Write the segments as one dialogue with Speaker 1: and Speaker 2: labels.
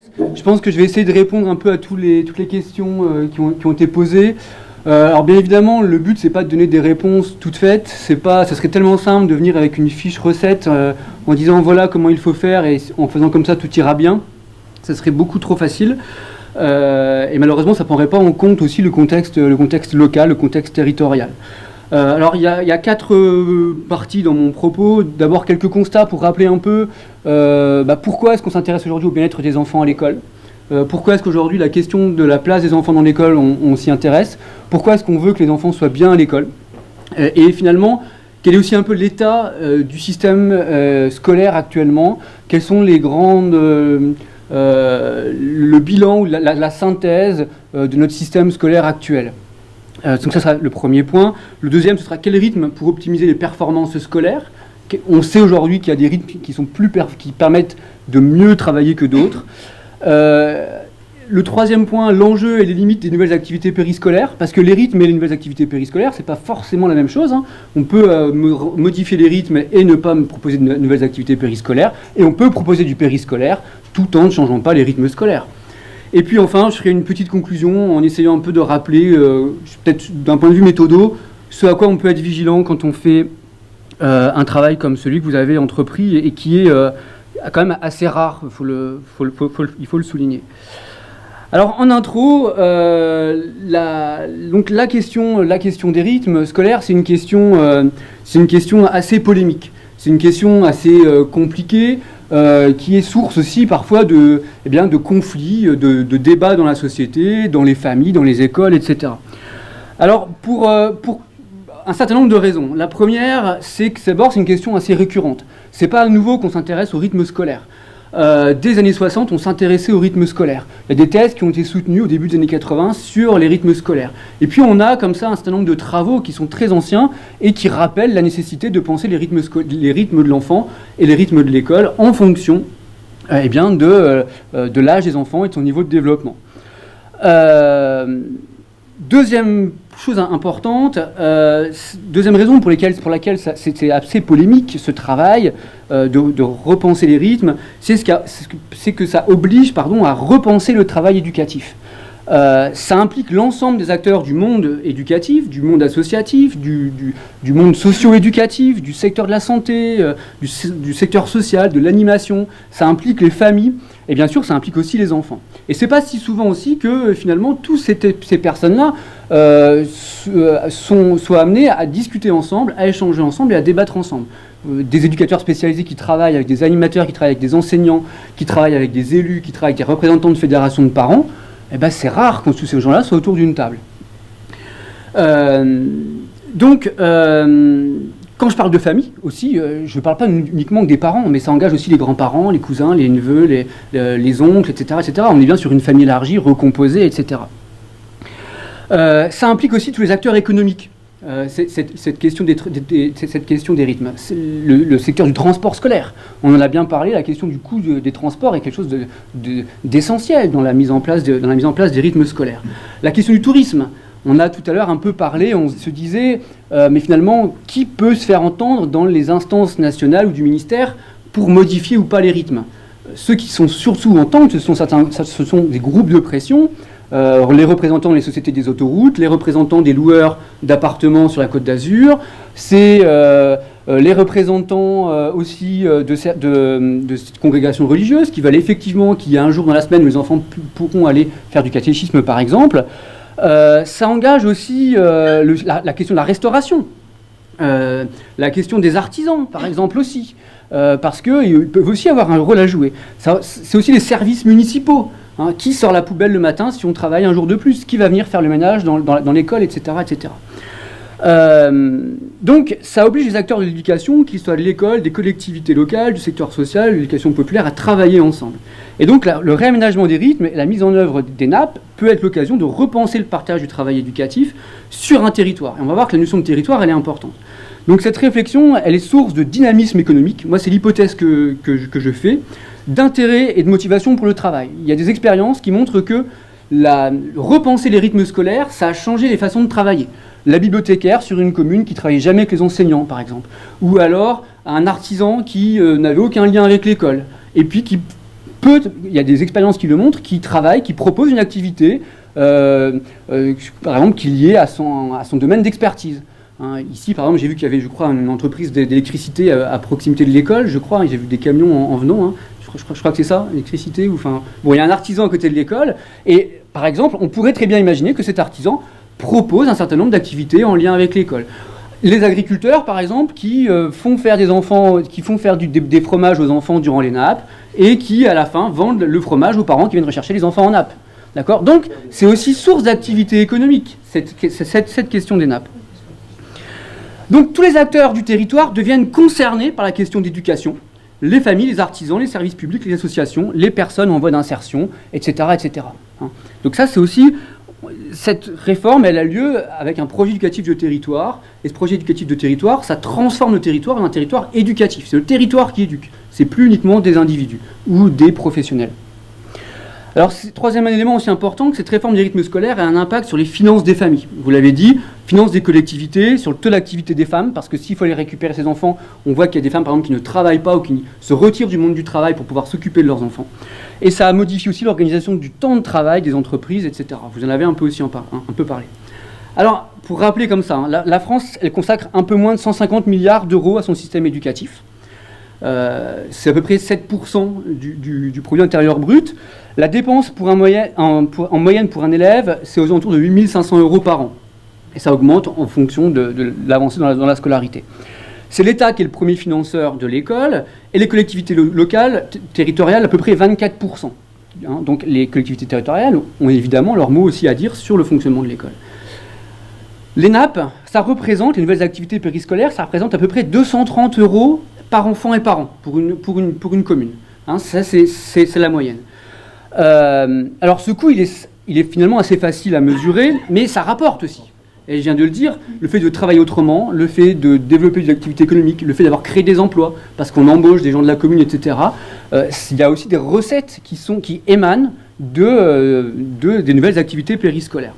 Speaker 1: Je pense que je vais essayer de répondre un peu à toutes les questions qui ont été posées. Alors bien évidemment, le but c'est pas de donner des réponses toutes faites. Ça serait tellement simple de venir avec une fiche recette en disant voilà comment il faut faire et en faisant comme ça tout ira bien. Ça serait beaucoup trop facile. Et malheureusement, ça ne prendrait pas en compte aussi le contexte local, le contexte territorial. Alors, il y a 4 parties dans mon propos. D'abord, quelques constats pour rappeler un peu pourquoi est-ce qu'on s'intéresse aujourd'hui au bien-être des enfants à l'école. Pourquoi est-ce qu'aujourd'hui, la question de la place des enfants dans l'école, on s'y intéresse. Pourquoi est-ce qu'on veut que les enfants soient bien à l'école. Et finalement, quel est aussi un peu l'état du système scolaire actuellement. Quelles sont les grandes... le bilan ou la synthèse de notre système scolaire actuel. Donc ça sera le premier point. Le deuxième, ce sera quel rythme pour optimiser les performances scolaires. On sait aujourd'hui qu'il y a des rythmes qui permettent de mieux travailler que d'autres. Le troisième point, l'enjeu et les limites des nouvelles activités périscolaires, parce que les rythmes et les nouvelles activités périscolaires, c'est pas forcément la même chose. On peut modifier les rythmes et ne pas proposer de nouvelles activités périscolaires, et on peut proposer du périscolaire tout en ne changeant pas les rythmes scolaires. Et puis enfin, je ferai une petite conclusion en essayant un peu de rappeler, peut-être d'un point de vue méthodo, ce à quoi on peut être vigilant quand on fait un travail comme celui que vous avez entrepris et qui est quand même assez rare, il faut le souligner. Alors en intro, donc la question des rythmes scolaires, c'est une question assez polémique. C'est une question assez compliquée, qui est source aussi parfois de conflits, de débats dans la société, dans les familles, dans les écoles, etc. Alors pour un certain nombre de raisons. La première, c'est que d'abord c'est une question assez récurrente. C'est pas à nouveau qu'on s'intéresse au rythme scolaire. Dès les années 60, on s'intéressait au rythme scolaire. Il y a des thèses qui ont été soutenues au début des années 80 sur les rythmes scolaires. Et puis on a comme ça un certain nombre de travaux qui sont très anciens et qui rappellent la nécessité de penser les rythmes de l'enfant et les rythmes de l'école en fonction de l'âge des enfants et de son niveau de développement. Deuxième chose importante, deuxième raison pour laquelle c'est assez polémique ce travail de repenser les rythmes, c'est que ça oblige à repenser le travail éducatif. Ça implique l'ensemble des acteurs du monde éducatif, du monde associatif, du monde socio-éducatif, du secteur de la santé, du secteur social, de l'animation. Ça implique les familles et bien sûr ça implique aussi les enfants. Et c'est pas si souvent aussi que finalement tous ces personnes-là soient amenées à discuter ensemble, à échanger ensemble et à débattre ensemble. Des éducateurs spécialisés qui travaillent avec des animateurs, qui travaillent avec des enseignants, qui travaillent avec des élus, qui travaillent avec des représentants de fédérations de parents. C'est rare que tous ces gens-là soient autour d'une table. Quand je parle de famille aussi, je ne parle pas uniquement des parents, mais ça engage aussi les grands-parents, les cousins, les neveux, les oncles, etc., etc. On est bien sur une famille élargie, recomposée, etc. Ça implique aussi tous les acteurs économiques. Cette question des rythmes. Le secteur du transport scolaire, on en a bien parlé, la question du coût des transports est quelque chose d'essentiel dans la mise en place des rythmes scolaires. La question du tourisme, on a tout à l'heure un peu parlé, on se disait, mais finalement, qui peut se faire entendre dans les instances nationales ou du ministère pour modifier ou pas les rythmes ? Ceux qui sont surtout entendus, ce sont des groupes de pression, les représentants des sociétés des autoroutes, les représentants des loueurs d'appartements sur la Côte d'Azur, c'est les représentants aussi de cette congrégation religieuse qui veulent effectivement qu'il y ait un jour dans la semaine où les enfants pourront aller faire du catéchisme par exemple. Ça engage aussi la question de la restauration, la question des artisans par exemple aussi, parce qu'ils peuvent aussi avoir un rôle à jouer. C'est aussi les services municipaux. Qui sort la poubelle le matin si on travaille un jour de plus ? Qui va venir faire le ménage dans l'école, etc. etc. Donc ça oblige les acteurs de l'éducation, qu'ils soient de l'école, des collectivités locales, du secteur social, de l'éducation populaire, à travailler ensemble. Et donc le réaménagement des rythmes et la mise en œuvre des nappes peut être l'occasion de repenser le partage du travail éducatif sur un territoire. Et on va voir que la notion de territoire, elle est importante. Donc cette réflexion, elle est source de dynamisme économique. Moi, c'est l'hypothèse que je fais, d'intérêt et de motivation pour le travail. Il y a des expériences qui montrent que repenser les rythmes scolaires, ça a changé les façons de travailler. La bibliothécaire sur une commune qui travaillait jamais avec les enseignants, par exemple. Ou alors un artisan qui n'avait aucun lien avec l'école. Et puis qui il y a des expériences qui le montrent, qui travaillent, qui proposent une activité, par exemple, qui est liée à son domaine d'expertise. Hein, ici, par exemple, j'ai vu qu'il y avait, je crois, une entreprise d'électricité à proximité de l'école, je crois, j'ai vu des camions en venant, hein. Je crois que c'est ça, l'électricité. Bon, il y a un artisan à côté de l'école, et par exemple, on pourrait très bien imaginer que cet artisan propose un certain nombre d'activités en lien avec l'école. Les agriculteurs, par exemple, qui font faire des fromages aux enfants durant les nappes, et qui, à la fin, vendent le fromage aux parents qui viennent rechercher les enfants en nappe. D'accord ? Donc, c'est aussi source d'activité économique, cette question des nappes. Donc, tous les acteurs du territoire deviennent concernés par la question d'éducation. Les familles, les artisans, les services publics, les associations, les personnes en voie d'insertion, etc., etc. Hein. Donc ça, c'est aussi... Cette réforme, elle a lieu avec un projet éducatif de territoire. Et ce projet éducatif de territoire, ça transforme le territoire en un territoire éducatif. C'est le territoire qui éduque. C'est plus uniquement des individus ou des professionnels. Alors, troisième élément aussi important, que cette réforme des rythmes scolaires a un impact sur les finances des familles. Vous l'avez dit, finances des collectivités, sur le taux d'activité des femmes, parce que s'il faut aller récupérer ces enfants, on voit qu'il y a des femmes, par exemple, qui ne travaillent pas ou qui se retirent du monde du travail pour pouvoir s'occuper de leurs enfants. Et ça a modifié aussi l'organisation du temps de travail des entreprises, etc. Vous en avez un peu aussi un peu parlé. Alors, pour rappeler comme ça, hein, la France, elle consacre un peu moins de 150 milliards d'euros à son système éducatif. C'est à peu près 7% du produit intérieur brut. La dépense en moyenne pour un élève, c'est aux alentours de 8 500 euros par an. Et ça augmente en fonction de l'avancée dans la scolarité. C'est l'État qui est le premier financeur de l'école, et les collectivités locales, territoriales, à peu près 24%. Hein, donc les collectivités territoriales ont évidemment leur mot aussi à dire sur le fonctionnement de l'école. Les nappes, ça représente, les nouvelles activités périscolaires, ça représente à peu près 230 euros par enfant et par an, pour une commune. Hein, ça, c'est la moyenne. Alors ce coût, il est finalement assez facile à mesurer, mais ça rapporte aussi. Et je viens de le dire, le fait de travailler autrement, le fait de développer des activités économiques, le fait d'avoir créé des emplois, parce qu'on embauche des gens de la commune, etc., il y a aussi des recettes qui émanent des nouvelles activités périscolaires.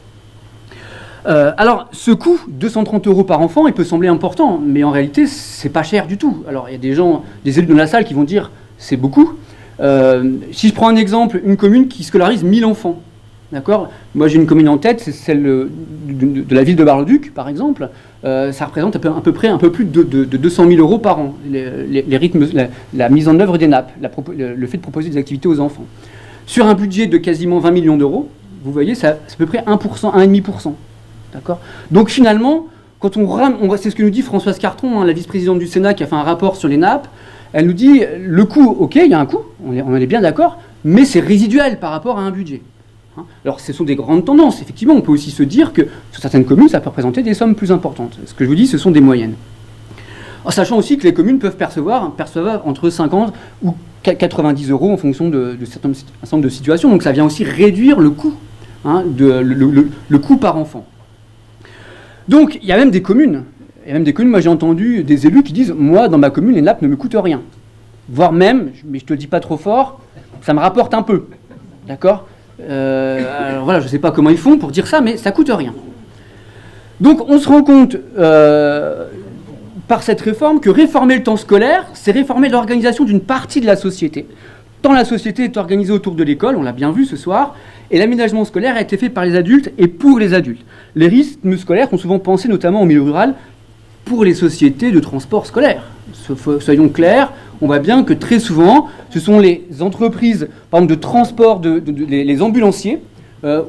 Speaker 1: Alors, ce coût, 230 euros par enfant, il peut sembler important, mais en réalité, c'est pas cher du tout. Alors, il y a des élus de la salle qui vont dire, c'est beaucoup. Si je prends un exemple, une commune qui scolarise 1000 enfants, d'accord ? Moi, j'ai une commune en tête, c'est celle de la ville de Bar-le-Duc, par exemple. Ça représente à peu près un peu plus de 200 000 euros par an, les rythmes, la mise en œuvre des nappes, le fait de proposer des activités aux enfants. Sur un budget de quasiment 20 millions d'euros, vous voyez, c'est à peu près 1%, 1,5%. D'accord ? Donc finalement, quand c'est ce que nous dit Françoise Cartron, hein, la vice-présidente du Sénat qui a fait un rapport sur les nappes, elle nous dit, le coût, ok, il y a un coût, on en est bien d'accord, mais c'est résiduel par rapport à un budget. Hein. Alors ce sont des grandes tendances, effectivement, on peut aussi se dire que sur certaines communes, ça peut représenter des sommes plus importantes. Ce que je vous dis, ce sont des moyennes. En sachant aussi que les communes peuvent percevoir entre 50 ou 90 euros en fonction de un certain nombre de situations, donc ça vient aussi réduire le coût, hein, le coût par enfant. Donc, il y a même des communes, moi j'ai entendu des élus qui disent « Moi, dans ma commune, les nappes ne me coûtent rien. » Voire même, mais je te le dis pas trop fort, ça me rapporte un peu. D'accord ? Alors voilà, je ne sais pas comment ils font pour dire ça, mais ça coûte rien. Donc, on se rend compte, par cette réforme, que réformer le temps scolaire, c'est réformer l'organisation d'une partie de la société. Tant la société est organisée autour de l'école, on l'a bien vu ce soir, et l'aménagement scolaire a été fait par les adultes et pour les adultes. Les rythmes scolaires sont souvent pensés, notamment au milieu rural, pour les sociétés de transport scolaire. Soyons clairs, on voit bien que très souvent, ce sont les entreprises, par exemple de transport, les ambulanciers,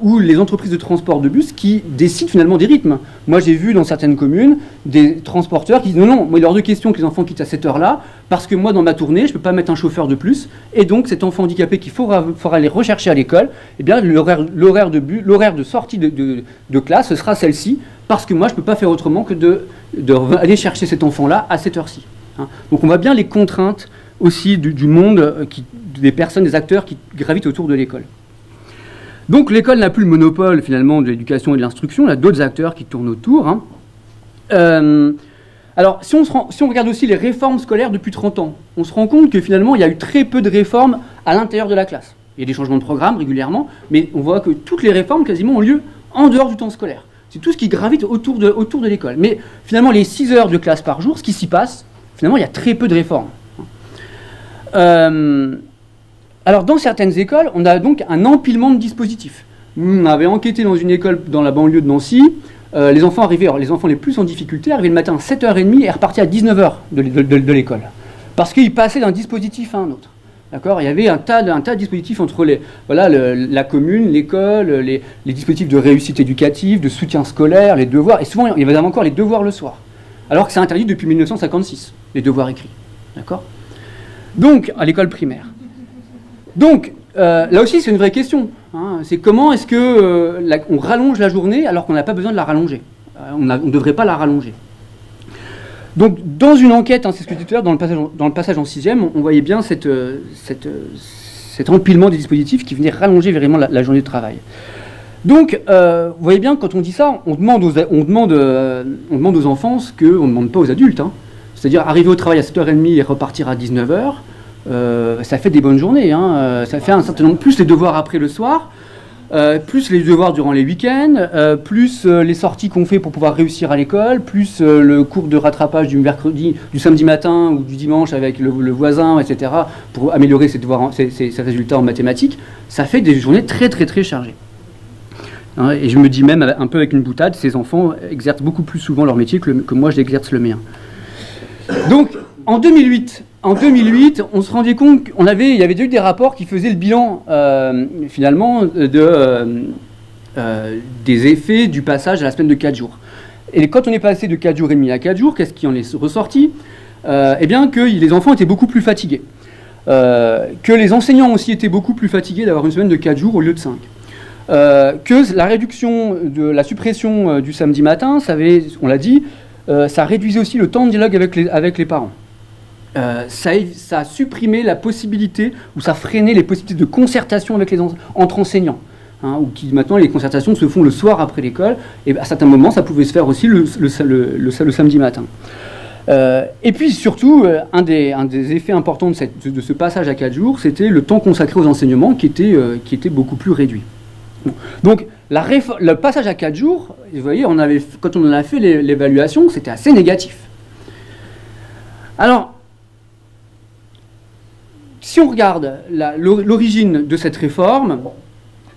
Speaker 1: ou les entreprises de transport de bus qui décident finalement des rythmes. Moi, j'ai vu dans certaines communes des transporteurs qui disent non, moi, il est hors de question que les enfants quittent à cette heure-là, parce que moi, dans ma tournée, je ne peux pas mettre un chauffeur de plus, et donc cet enfant handicapé qu'il faudra aller rechercher à l'école, eh bien, l'horaire de sortie de classe, ce sera celle-ci, parce que moi, je ne peux pas faire autrement que d'aller chercher cet enfant-là à cette heure-ci. Hein. Donc, on voit bien les contraintes aussi du monde, des personnes, des acteurs qui gravitent autour de l'école. Donc l'école n'a plus le monopole finalement de l'éducation et de l'instruction, il y a d'autres acteurs qui tournent autour. Hein. Alors si on regarde aussi les réformes scolaires depuis 30 ans, on se rend compte que finalement il y a eu très peu de réformes à l'intérieur de la classe. Il y a des changements de programme régulièrement, mais on voit que toutes les réformes quasiment ont lieu en dehors du temps scolaire. C'est tout ce qui gravite autour de l'école. Mais finalement les 6 heures de classe par jour, ce qui s'y passe, finalement il y a très peu de réformes. Alors, dans certaines écoles, on a donc un empilement de dispositifs. On avait enquêté dans une école dans la banlieue de Nancy. Les enfants arrivaient, alors les enfants les plus en difficulté, arrivaient le matin à 7h30 et repartaient à 19h de l'école. Parce qu'ils passaient d'un dispositif à un autre. D'accord ? Il y avait un tas de dispositifs entre la commune, l'école, les dispositifs de réussite éducative, de soutien scolaire, les devoirs. Et souvent, il y avait encore les devoirs le soir. Alors que c'est interdit depuis 1956, les devoirs écrits. D'accord ? Donc, à l'école primaire. Donc, là aussi, c'est une vraie question. Hein. C'est comment est-ce qu'on rallonge la journée alors qu'on n'a pas besoin de la rallonger. On ne devrait pas la rallonger. Donc, dans une enquête, c'est ce que je disais tout à l'heure, dans le passage en 6e, on voyait bien cet empilement des dispositifs qui venait rallonger vraiment la journée de travail. Donc, vous voyez bien, quand on dit ça, on demande aux enfants ce qu'on ne demande pas aux adultes. Hein. C'est-à-dire arriver au travail à 7h30 et repartir à 19h. Ça fait des bonnes journées, hein. Ça fait un certain nombre, plus les devoirs après le soir, plus les devoirs durant les week-ends, plus les sorties qu'on fait pour pouvoir réussir à l'école, plus le cours de rattrapage du samedi matin ou du dimanche avec le voisin, etc., pour améliorer ses résultats en mathématiques. Ça fait des journées très très très chargées. Hein, et je me dis même un peu avec une boutade, ces enfants exercent beaucoup plus souvent leur métier que moi j'exerce le mien. Donc, en 2008, on se rendait compte qu'il y avait déjà eu des rapports qui faisaient le bilan, finalement, des effets du passage à la semaine de 4 jours. Et quand on est passé de 4 jours et demi à 4 jours, qu'est-ce qui en est ressorti ? Eh bien, que les enfants étaient beaucoup plus fatigués. Que les enseignants aussi étaient beaucoup plus fatigués d'avoir une semaine de 4 jours au lieu de 5. Que la suppression du samedi matin, on l'a dit, ça réduisait aussi le temps de dialogue avec les parents. Ça a supprimé la possibilité, ou ça freinait les possibilités de concertation entre enseignants. Hein, maintenant, les concertations se font le soir après l'école, et à certains moments, ça pouvait se faire aussi le samedi matin. Et puis surtout, un des effets importants de ce passage à 4 jours, c'était le temps consacré aux enseignements qui était beaucoup plus réduit. Bon. Donc, le passage à 4 jours, vous voyez, quand on en a fait l'évaluation, c'était assez négatif. Alors, si on regarde l'origine de cette réforme,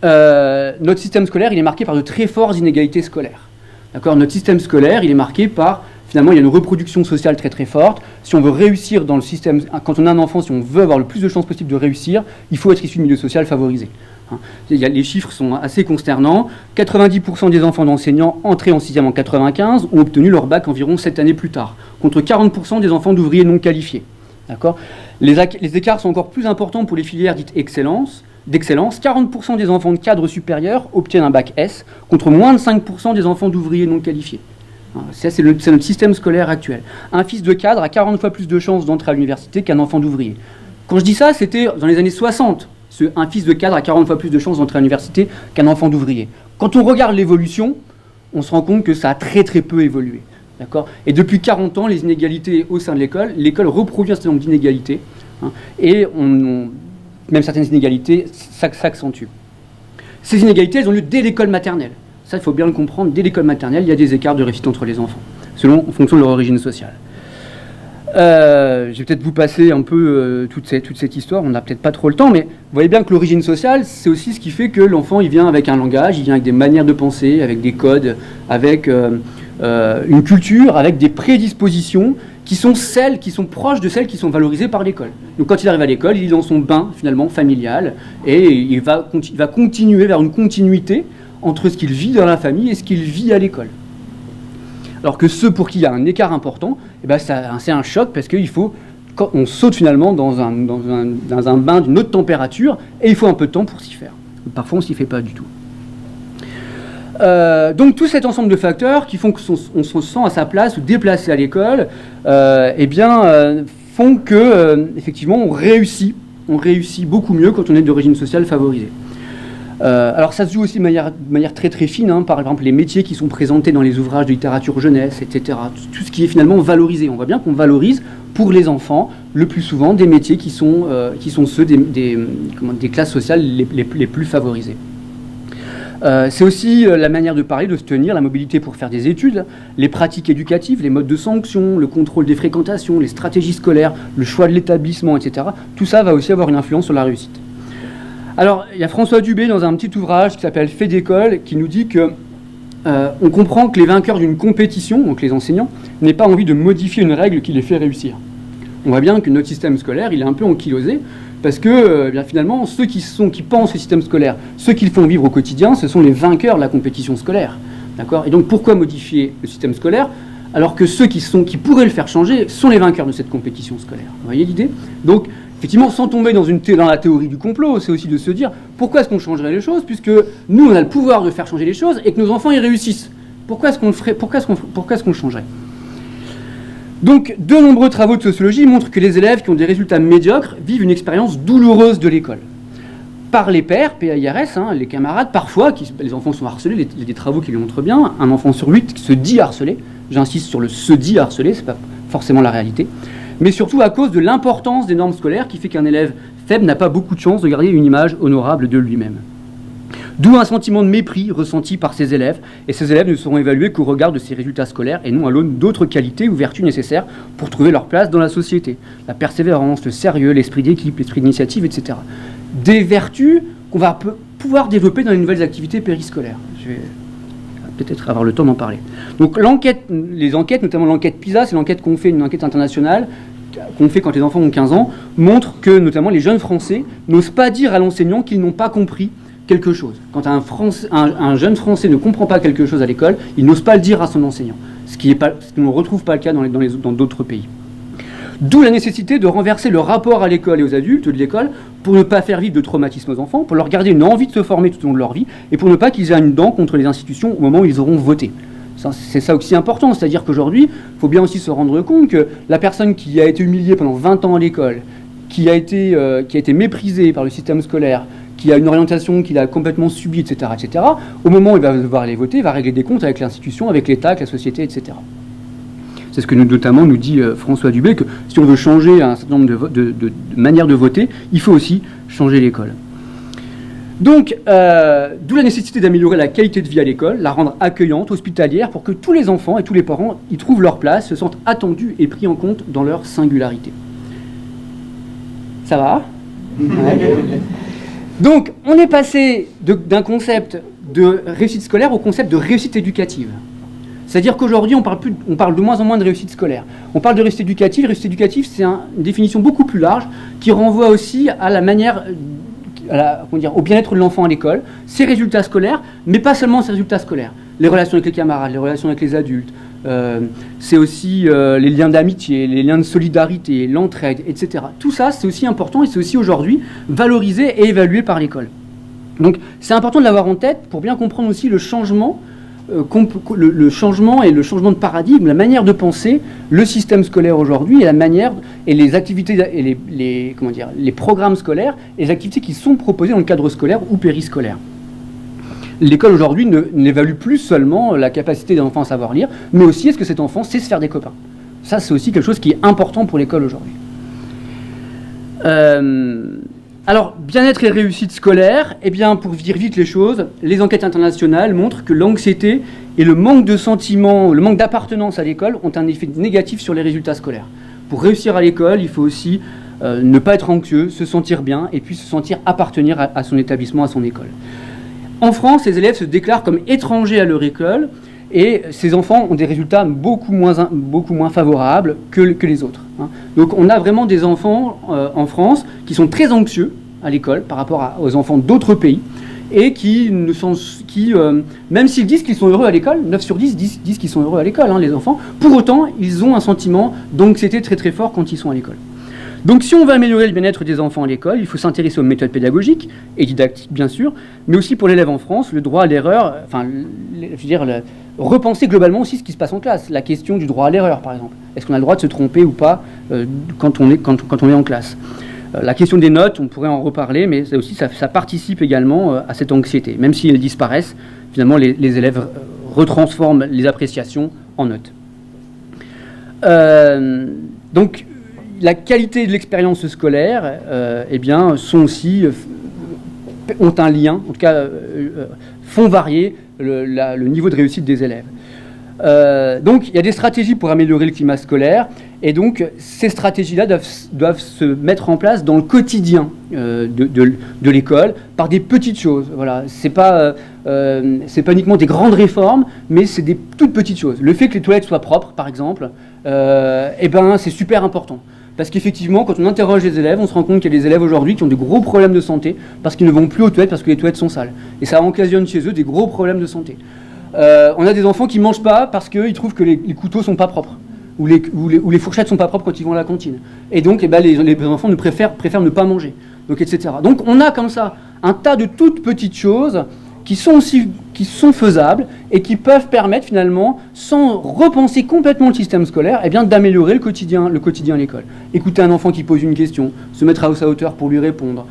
Speaker 1: notre système scolaire, il est marqué par de très fortes inégalités scolaires. D'accord ? Notre système scolaire, il est marqué par, finalement, il y a une reproduction sociale très très forte. Si on veut réussir dans le système, quand on a un enfant, si on veut avoir le plus de chances possible de réussir, il faut être issu de milieu social favorisé. Les chiffres sont assez consternants. 90% des enfants d'enseignants entrés en 6e en 95 ont obtenu leur bac environ 7 années plus tard, contre 40% des enfants d'ouvriers non qualifiés. D'accord ? Les écarts sont encore plus importants pour les filières dites d'excellence. 40% des enfants de cadres supérieurs obtiennent un bac S, contre moins de 5% des enfants d'ouvriers non qualifiés. Ça, c'est notre système scolaire actuel. Un fils de cadre a 40 fois plus de chances d'entrer à l'université qu'un enfant d'ouvrier. Quand je dis ça, c'était dans les années 60. Un fils de cadre a 40 fois plus de chances d'entrer à l'université qu'un enfant d'ouvrier. Quand on regarde l'évolution, on se rend compte que ça a très très peu évolué. D'accord ? Et depuis 40 ans, les inégalités au sein de l'école reproduit un certain nombre d'inégalités, hein, et même certaines inégalités s'accentuent. Ces inégalités, elles ont lieu dès l'école maternelle. Ça, il faut bien le comprendre. Dès l'école maternelle, il y a des écarts de réussite entre les enfants, en fonction de leur origine sociale. Je vais peut-être vous passer un peu toute cette histoire, on n'a peut-être pas trop le temps, mais vous voyez bien que l'origine sociale, c'est aussi ce qui fait que l'enfant, il vient avec un langage, il vient avec des manières de penser, avec des codes, avec une culture, avec des prédispositions qui sont proches de celles qui sont valorisées par l'école. Donc quand il arrive à l'école, il est dans son bain, finalement, familial, et il va continuer vers une continuité entre ce qu'il vit dans la famille et ce qu'il vit à l'école. Alors que ceux pour qui il y a un écart important, c'est un choc parce qu'on saute finalement dans un bain d'une autre température et il faut un peu de temps pour s'y faire. Parfois on s'y fait pas du tout. Donc tout cet ensemble de facteurs qui font qu'on se sent à sa place ou déplacé à l'école, font que effectivement on réussit beaucoup mieux quand on est d'origine sociale favorisée. Alors ça se joue aussi de manière très très fine, hein, par exemple les métiers qui sont présentés dans les ouvrages de littérature jeunesse, etc. Tout ce qui est finalement valorisé. On voit bien qu'on valorise pour les enfants le plus souvent des métiers qui sont ceux des classes sociales les plus favorisées. C'est aussi la manière de parler, de se tenir, la mobilité pour faire des études, les pratiques éducatives, les modes de sanction, le contrôle des fréquentations, les stratégies scolaires, le choix de l'établissement, etc. Tout ça va aussi avoir une influence sur la réussite. Alors, il y a François Dubé dans un petit ouvrage qui s'appelle Fait d'école, qui nous dit que on comprend que les vainqueurs d'une compétition, donc les enseignants, n'aient pas envie de modifier une règle qui les fait réussir. On voit bien que notre système scolaire, il est un peu ankylosé, parce que bien, finalement, ceux qui pensent au système scolaire, ceux qui le font vivre au quotidien, ce sont les vainqueurs de la compétition scolaire. D'accord ? Et donc, pourquoi modifier le système scolaire alors que ceux qui pourraient le faire changer sont les vainqueurs de cette compétition scolaire ? Vous voyez l'idée ? Donc, effectivement, sans tomber dans la théorie du complot, c'est aussi de se dire pourquoi est-ce qu'on changerait les choses, puisque nous, on a le pouvoir de faire changer les choses et que nos enfants y réussissent. Pourquoi est-ce qu'on changerait ? Donc, de nombreux travaux de sociologie montrent que les élèves qui ont des résultats médiocres vivent une expérience douloureuse de l'école. Par les pairs, PAIRS, les camarades, parfois, les enfants sont harcelés, il y a des travaux qui le montrent bien, un enfant sur 8 se dit harcelé, j'insiste sur le se dit harcelé, c'est pas forcément la réalité, mais surtout à cause de l'importance des normes scolaires qui fait qu'un élève faible n'a pas beaucoup de chance de garder une image honorable de lui-même. D'où un sentiment de mépris ressenti par ces élèves, et ces élèves ne seront évalués qu'au regard de ses résultats scolaires et non à l'aune d'autres qualités ou vertus nécessaires pour trouver leur place dans la société. La persévérance, le sérieux, l'esprit d'équipe, l'esprit d'initiative, etc. Des vertus qu'on va pouvoir développer dans les nouvelles activités périscolaires. Je vais peut-être avoir le temps d'en parler. Donc les enquêtes, notamment l'enquête PISA, c'est l'enquête qu'on fait, une enquête internationale, qu'on fait quand les enfants ont 15 ans, montre que notamment les jeunes Français n'osent pas dire à l'enseignant qu'ils n'ont pas compris quelque chose. Quand un jeune Français ne comprend pas quelque chose à l'école, il n'ose pas le dire à son enseignant, ce qu'on ne retrouve pas le cas dans d'autres pays. D'où la nécessité de renverser le rapport à l'école et aux adultes de l'école pour ne pas faire vivre de traumatisme aux enfants, pour leur garder une envie de se former tout au long de leur vie et pour ne pas qu'ils aient une dent contre les institutions au moment où ils auront voté. C'est ça aussi important, c'est-à-dire qu'aujourd'hui, il faut bien aussi se rendre compte que la personne qui a été humiliée pendant 20 ans à l'école, qui a été méprisée par le système scolaire, qui a une orientation qu'il a complètement subie, etc., au moment où il va devoir aller voter, il va régler des comptes avec l'institution, avec l'État, avec la société, etc. C'est ce que notamment nous dit François Dubé, que si on veut changer un certain nombre de manières de voter, il faut aussi changer l'école. Donc, d'où la nécessité d'améliorer la qualité de vie à l'école, la rendre accueillante, hospitalière, pour que tous les enfants et tous les parents y trouvent leur place, se sentent attendus et pris en compte dans leur singularité. Ça va ? Ouais. Donc, on est passé d'un concept de réussite scolaire au concept de réussite éducative. C'est-à-dire qu'aujourd'hui, on parle de moins en moins de réussite scolaire. On parle de réussite éducative. Réussite éducative, c'est une définition beaucoup plus large qui renvoie aussi à la manière, au bien-être de l'enfant à l'école, ses résultats scolaires, mais pas seulement ses résultats scolaires. Les relations avec les camarades, les relations avec les adultes, c'est aussi les liens d'amitié, les liens de solidarité, l'entraide, etc. Tout ça, c'est aussi important et c'est aussi aujourd'hui valorisé et évalué par l'école. Donc, c'est important de l'avoir en tête pour bien comprendre aussi le changement le changement et le changement de paradigme, la manière de penser le système scolaire aujourd'hui et la manière et les activités et les programmes scolaires et les activités qui sont proposées dans le cadre scolaire ou périscolaire. L'école aujourd'hui n'évalue plus seulement la capacité d'un enfant à savoir lire, mais aussi est-ce que cet enfant sait se faire des copains. Ça, c'est aussi quelque chose qui est important pour l'école aujourd'hui. Alors, bien-être et réussite scolaire, eh bien, pour dire vite les choses, les enquêtes internationales montrent que l'anxiété et le manque de sentiment, le manque d'appartenance à l'école ont un effet négatif sur les résultats scolaires. Pour réussir à l'école, il faut aussi ne pas être anxieux, se sentir bien et puis se sentir appartenir à son établissement, à son école. En France, les élèves se déclarent comme étrangers à leur école et ces enfants ont des résultats beaucoup moins favorables que les autres. Donc on a vraiment des enfants en France qui sont très anxieux à l'école par rapport aux enfants d'autres pays et même s'ils disent qu'ils sont heureux à l'école, 9 sur 10 disent qu'ils sont heureux à l'école, les enfants, pour autant ils ont un sentiment d'anxiété très très fort quand ils sont à l'école. Donc si on veut améliorer le bien-être des enfants à l'école, il faut s'intéresser aux méthodes pédagogiques et didactiques bien sûr, mais aussi pour l'élève en France, le droit à l'erreur, repenser globalement aussi ce qui se passe en classe. La question du droit à l'erreur par exemple. Est-ce qu'on a le droit de se tromper ou pas quand on est en classe ? La question des notes, on pourrait en reparler, mais ça participe également à cette anxiété. Même si elles disparaissent, finalement les élèves retransforment les appréciations en notes. Donc la qualité de l'expérience scolaire, ont un lien, en tout cas font varier le niveau de réussite des élèves. Donc il y a des stratégies pour améliorer le climat scolaire Et donc, ces stratégies-là doivent se mettre en place dans le quotidien de l'école, par des petites choses. Voilà. C'est pas uniquement des grandes réformes, mais c'est des toutes petites choses. Le fait que les toilettes soient propres, par exemple, c'est super important. Parce qu'effectivement, quand on interroge les élèves, on se rend compte qu'il y a des élèves aujourd'hui qui ont de gros problèmes de santé parce qu'ils ne vont plus aux toilettes parce que les toilettes sont sales. Et ça occasionne chez eux des gros problèmes de santé. On a des enfants qui ne mangent pas parce qu'ils trouvent que les couteaux ne sont pas propres. Ou les fourchettes ne sont pas propres quand ils vont à la cantine. Et donc, les enfants préfèrent ne pas manger. Donc, etc. Donc, on a comme ça un tas de toutes petites choses qui sont faisables et qui peuvent permettre finalement, sans repenser complètement le système scolaire, d'améliorer le quotidien à l'école. Écouter un enfant qui pose une question, se mettre à sa hauteur pour lui répondre.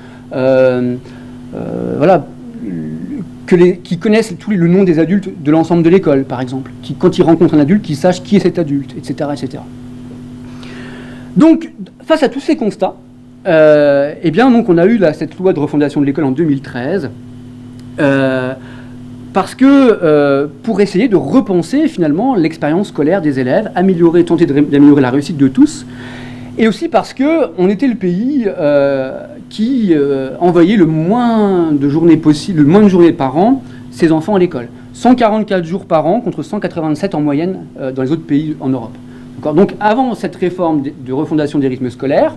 Speaker 1: Qui connaissent le nom des adultes de l'ensemble de l'école, par exemple. Qui, quand ils rencontrent un adulte, qu'ils sachent qui est cet adulte, etc. etc. Donc, face à tous ces constats, donc on a eu cette loi de refondation de l'école en 2013, parce que pour essayer de repenser finalement l'expérience scolaire des élèves, tenter d'améliorer la réussite de tous, et aussi parce qu'on était le pays qui envoyait le moins de journées possible, le moins de journées par an, ses enfants à l'école. 144 jours par an contre 187 en moyenne dans les autres pays en Europe. Donc avant cette réforme de refondation des rythmes scolaires,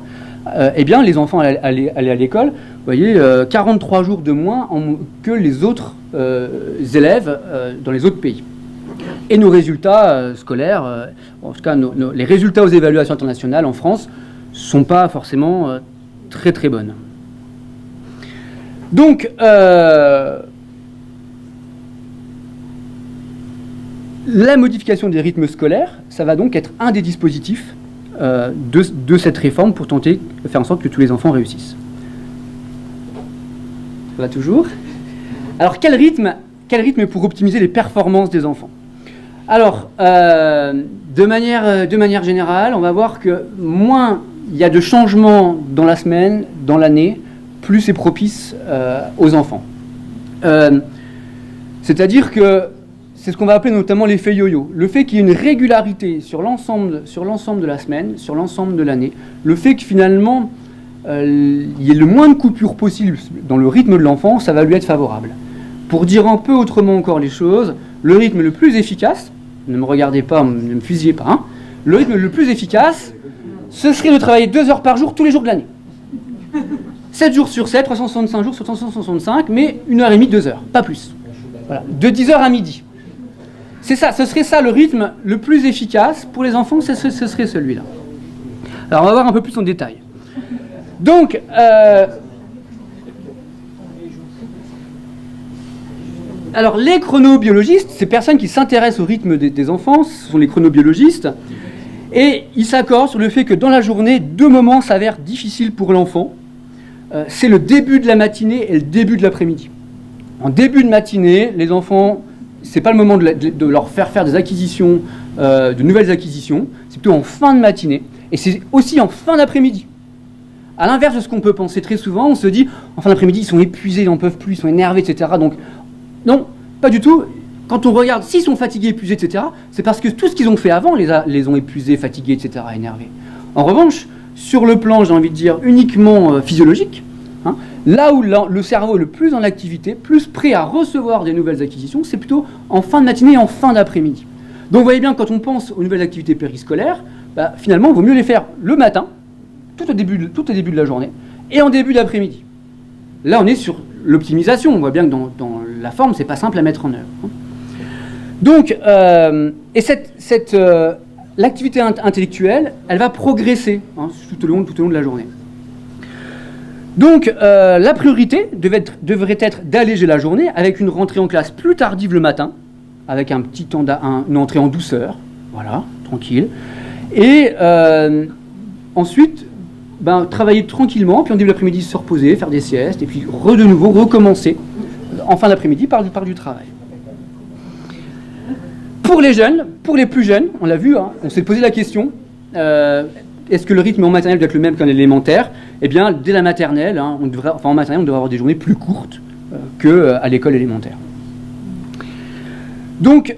Speaker 1: les enfants allaient à l'école, vous voyez, 43 jours de moins que les autres élèves dans les autres pays. Et nos résultats scolaires, en tout cas les résultats aux évaluations internationales en France, ne sont pas forcément très très bonnes. Donc, la modification des rythmes scolaires, ça va donc être un des dispositifs de cette réforme pour tenter de faire en sorte que tous les enfants réussissent. Ça va toujours ? Alors, quel rythme pour optimiser les performances des enfants ? Alors, de manière générale, on va voir que moins il y a de changements dans la semaine, dans l'année, plus c'est propice aux enfants. C'est-à-dire que c'est ce qu'on va appeler notamment l'effet yo-yo. Le fait qu'il y ait une régularité sur l'ensemble de la semaine, sur l'ensemble de l'année, le fait que finalement il y ait le moins de coupures possible dans le rythme de l'enfant, ça va lui être favorable. Pour dire un peu autrement encore les choses, le rythme le plus efficace, ne me regardez pas, ne me fusillez pas, hein, le rythme le plus efficace, ce serait de travailler 2 heures par jour tous les jours de l'année. 7 jours sur 7, 365 jours sur 365, mais 1h30, 2 heures, pas plus. Voilà, de 10h à midi. C'est ça, ce serait ça le rythme le plus efficace pour les enfants, ce serait celui-là. Alors on va voir un peu plus en détail. Donc, alors les chronobiologistes, ces personnes qui s'intéressent au rythme des enfants, ce sont les chronobiologistes, et ils s'accordent sur le fait que dans la journée, 2 moments s'avèrent difficiles pour l'enfant. C'est le début de la matinée et le début de l'après-midi. En début de matinée, les enfants, c'est pas le moment de leur faire des acquisitions, de nouvelles acquisitions, c'est plutôt en fin de matinée, et c'est aussi en fin d'après-midi. À l'inverse de ce qu'on peut penser très souvent, on se dit, en fin d'après-midi, ils sont épuisés, ils n'en peuvent plus, ils sont énervés, etc. Donc, non, pas du tout. Quand on regarde s'ils sont fatigués, épuisés, etc., c'est parce que tout ce qu'ils ont fait avant les ont épuisés, fatigués, etc., énervés. En revanche, sur le plan, j'ai envie de dire, uniquement physiologique, hein, là où le cerveau est le plus en activité, plus prêt à recevoir des nouvelles acquisitions, c'est plutôt en fin de matinée et en fin d'après-midi. Donc vous voyez bien, quand on pense aux nouvelles activités périscolaires, finalement, il vaut mieux les faire le matin, tout au début de la journée, et en début d'après-midi. Là, on est sur l'optimisation. On voit bien que dans la forme, c'est pas simple à mettre en œuvre. Hein. Donc, l'activité intellectuelle, elle va progresser tout au long de la journée. Donc, la priorité devrait être d'alléger la journée avec une rentrée en classe plus tardive le matin, avec un petit temps une entrée en douceur, voilà, tranquille. Et ensuite, travailler tranquillement, puis en début d'après-midi se reposer, faire des siestes, et puis de nouveau recommencer en fin d'après-midi par du travail. Pour les jeunes, pour les plus jeunes, on l'a vu, hein, on s'est posé la question, est-ce que le rythme en maternelle doit être le même qu'en élémentaire ? Eh bien, dès la maternelle, en maternelle, on devrait avoir des journées plus courtes qu'à l'école élémentaire. Donc,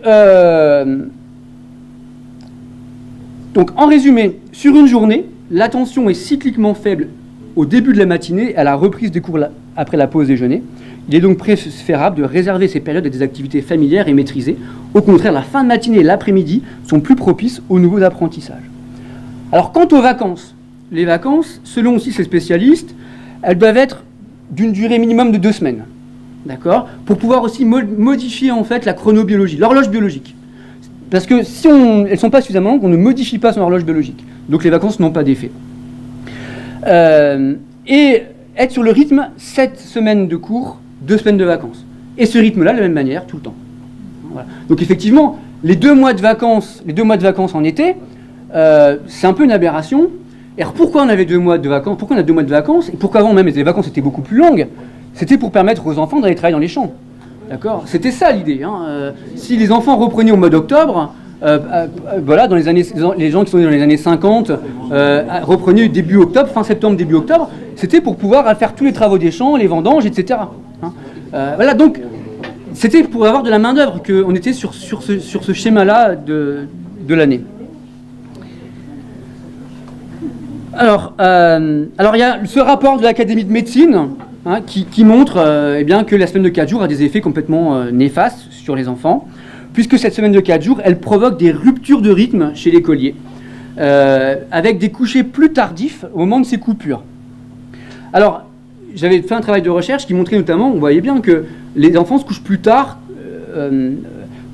Speaker 1: Donc en résumé, sur une journée, l'attention est cycliquement faible au début de la matinée et à la reprise des cours après la pause déjeuner. Il est donc préférable de réserver ces périodes à des activités familières et maîtrisées. Au contraire, la fin de matinée et l'après-midi sont plus propices aux nouveaux apprentissages. Alors quant aux vacances, les vacances, selon aussi ces spécialistes, elles doivent être d'une durée minimum de 2 semaines. D'accord ? Pour pouvoir aussi modifier en fait la chronobiologie, l'horloge biologique. Parce que si elles ne sont pas suffisamment longues, on ne modifie pas son horloge biologique. Donc les vacances n'ont pas d'effet. Et être sur le rythme, 7 semaines de cours, 2 semaines de vacances. Et ce rythme-là, de la même manière, tout le temps. Voilà. Donc effectivement, les 2 mois de vacances en été, c'est un peu une aberration. Et alors pourquoi on avait 2 mois de vacances ? Pourquoi on a 2 mois de vacances ? Et pourquoi avant même les vacances étaient beaucoup plus longues ? C'était pour permettre aux enfants d'aller travailler dans les champs. D'accord ? C'était ça l'idée. Si les enfants reprenaient au mois d'octobre, voilà, les gens qui sont nés dans les années 50 reprenaient début octobre, fin septembre, début octobre, c'était pour pouvoir faire tous les travaux des champs, les vendanges, etc. Voilà, donc c'était pour avoir de la main-d'œuvre qu'on était sur ce schéma-là de l'année. Alors, il y a ce rapport de l'Académie de médecine qui montre que la semaine de 4 jours a des effets complètement néfastes sur les enfants, puisque cette semaine de 4 jours, elle provoque des ruptures de rythme chez l'écolier, avec des couchers plus tardifs au moment de ces coupures. Alors, j'avais fait un travail de recherche qui montrait notamment, on voyait bien que les enfants se couchent plus tard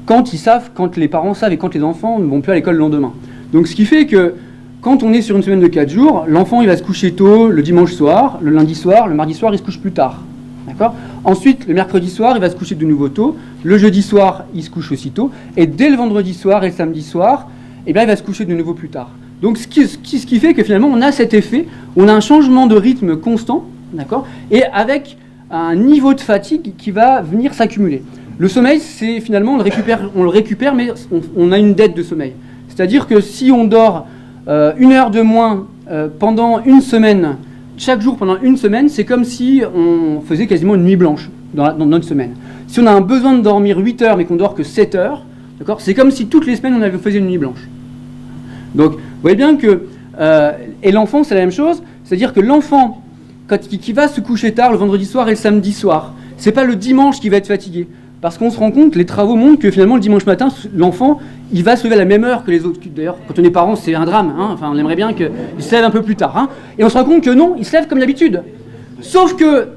Speaker 1: quand les parents savent et quand les enfants ne vont plus à l'école le lendemain. Donc ce qui fait que quand on est sur une semaine de 4 jours, l'enfant il va se coucher tôt le dimanche soir, le lundi soir, le mardi soir il se couche plus tard. D'accord ? Ensuite, le mercredi soir, il va se coucher de nouveau tôt, le jeudi soir, il se couche aussi tôt, et dès le vendredi soir et le samedi soir, il va se coucher de nouveau plus tard. Donc ce qui fait que finalement on a cet effet, on a un changement de rythme constant, d'accord ? Et avec un niveau de fatigue qui va venir s'accumuler. Le sommeil, c'est finalement, on le récupère, mais on a une dette de sommeil. C'est-à-dire que si on dort 1 heure de moins pendant une semaine, chaque jour pendant une semaine, c'est comme si on faisait quasiment une nuit blanche dans notre semaine. Si on a un besoin de dormir 8 heures mais qu'on dort que 7 heures, d'accord, c'est comme si toutes les semaines on faisait une nuit blanche. Donc vous voyez bien que, et l'enfant c'est la même chose, c'est-à-dire que l'enfant qui va se coucher tard le vendredi soir et le samedi soir, c'est pas le dimanche qui va être fatigué. Parce qu'on se rend compte, les travaux montrent que finalement le dimanche matin, l'enfant, il va se lever à la même heure que les autres. D'ailleurs, quand on est parents, c'est un drame. Enfin, on aimerait bien qu'il se lève un peu plus tard. Et on se rend compte que non, il se lève comme d'habitude. Sauf que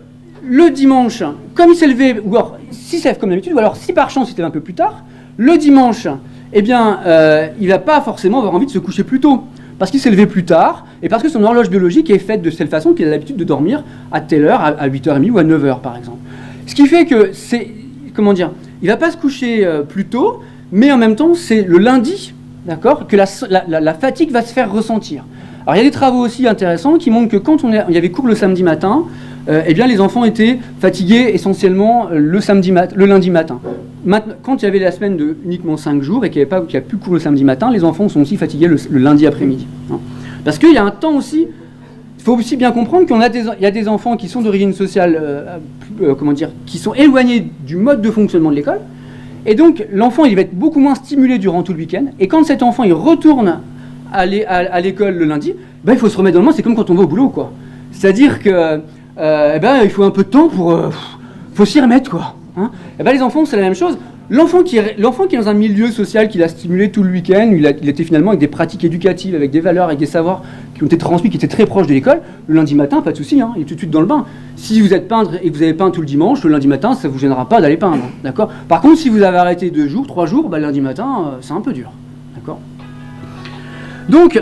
Speaker 1: le dimanche, comme il s'est levé, ou alors s'il se lève comme d'habitude, ou alors si par chance il se lève un peu plus tard, le dimanche, il va pas forcément avoir envie de se coucher plus tôt. Parce qu'il s'est levé plus tard, et parce que son horloge biologique est faite de telle façon qu'il a l'habitude de dormir à telle heure, à 8h30 ou à 9h par exemple. Ce qui fait que il va pas se coucher plus tôt, mais en même temps, c'est le lundi, d'accord, que la fatigue va se faire ressentir. Alors, il y a des travaux aussi intéressants qui montrent que quand il y avait cours le samedi matin, les enfants étaient fatigués essentiellement le lundi matin. Maintenant, quand il y avait la semaine de uniquement 5 jours et qu'il n'y a plus cours le samedi matin, les enfants sont aussi fatigués le lundi après-midi. Parce qu'il y a un temps aussi. Il faut aussi bien comprendre qu'il y a des enfants qui sont d'origine sociale, qui sont éloignés du mode de fonctionnement de l'école. Et donc, l'enfant, il va être beaucoup moins stimulé durant tout le week-end. Et quand cet enfant, il retourne à l'école le lundi, il faut se remettre dans le monde. C'est comme quand on va au boulot, quoi. C'est-à-dire que, il faut un peu de temps faut s'y remettre, quoi. Les enfants, c'est la même chose. L'enfant qui est dans un milieu social qui l'a stimulé tout le week-end, il était finalement avec des pratiques éducatives, avec des valeurs, avec des savoirs qui ont été transmis, qui étaient très proches de l'école, le lundi matin, pas de souci, il est tout de suite dans le bain. Si vous êtes peintre et que vous avez peint tout le dimanche, le lundi matin, ça ne vous gênera pas d'aller peindre, d'accord ? Par contre, si vous avez arrêté 2 jours, 3 jours, le lundi matin, c'est un peu dur, d'accord ? Donc,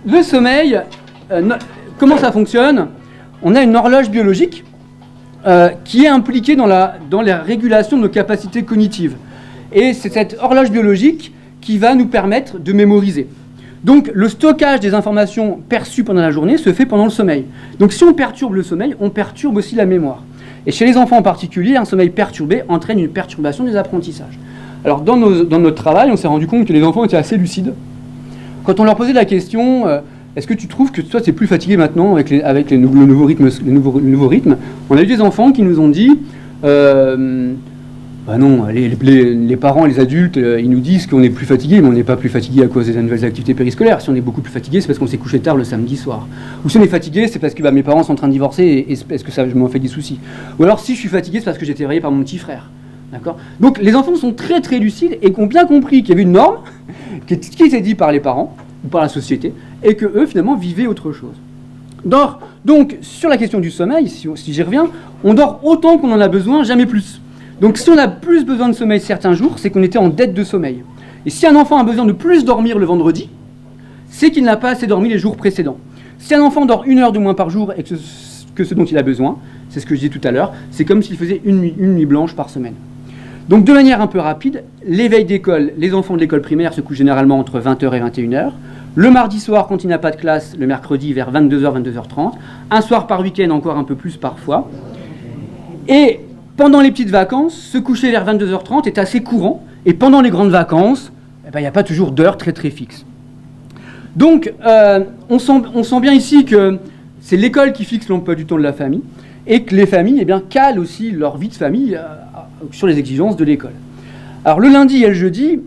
Speaker 1: le sommeil, comment ça fonctionne ? On a une horloge biologique qui est impliquée dans la régulation de nos capacités cognitives. Et c'est cette horloge biologique qui va nous permettre de mémoriser. Donc le stockage des informations perçues pendant la journée se fait pendant le sommeil. Donc si on perturbe le sommeil, on perturbe aussi la mémoire. Et chez les enfants en particulier, un sommeil perturbé entraîne une perturbation des apprentissages. Alors dans notre travail, on s'est rendu compte que les enfants étaient assez lucides. Quand on leur posait la question... est-ce que tu trouves que toi, tu es plus fatigué maintenant avec le nouveau rythme, on a eu des enfants qui nous ont dit Bah non, les parents, les adultes, ils nous disent qu'on est plus fatigué, mais on n'est pas plus fatigué à cause des nouvelles activités périscolaires. Si on est beaucoup plus fatigué, c'est parce qu'on s'est couché tard le samedi soir. Ou si on est fatigué, c'est parce que mes parents sont en train de divorcer et est-ce que ça, je m'en fais des soucis. Ou alors si je suis fatigué, c'est parce que j'ai été réveillé par mon petit frère. D'accord ? Donc les enfants sont très très lucides et ont bien compris qu'il y avait une norme qui était dit par les parents ou par la société et que eux finalement vivaient autre chose. Donc sur la question du sommeil, si j'y reviens, on dort autant qu'on en a besoin, jamais plus. Donc si on a plus besoin de sommeil certains jours, c'est qu'on était en dette de sommeil. Et si un enfant a besoin de plus dormir le vendredi, c'est qu'il n'a pas assez dormi les jours précédents. Si un enfant dort 1 heure de moins par jour et que ce dont il a besoin, c'est ce que je disais tout à l'heure, c'est comme s'il faisait une nuit blanche par semaine. Donc de manière un peu rapide, l'éveil d'école, les enfants de l'école primaire se couchent généralement entre 20h et 21h. Le mardi soir, quand il n'a pas de classe, le mercredi vers 22h, 22h30. Un soir par week-end, encore un peu plus parfois. Et pendant les petites vacances, se coucher vers 22h30 est assez courant. Et pendant les grandes vacances, il n'y a pas toujours d'heure très très fixe. Donc, on sent bien ici que c'est l'école qui fixe l'emploi du temps de la famille et que les familles calent aussi leur vie de famille sur les exigences de l'école. Alors, le lundi et le jeudi,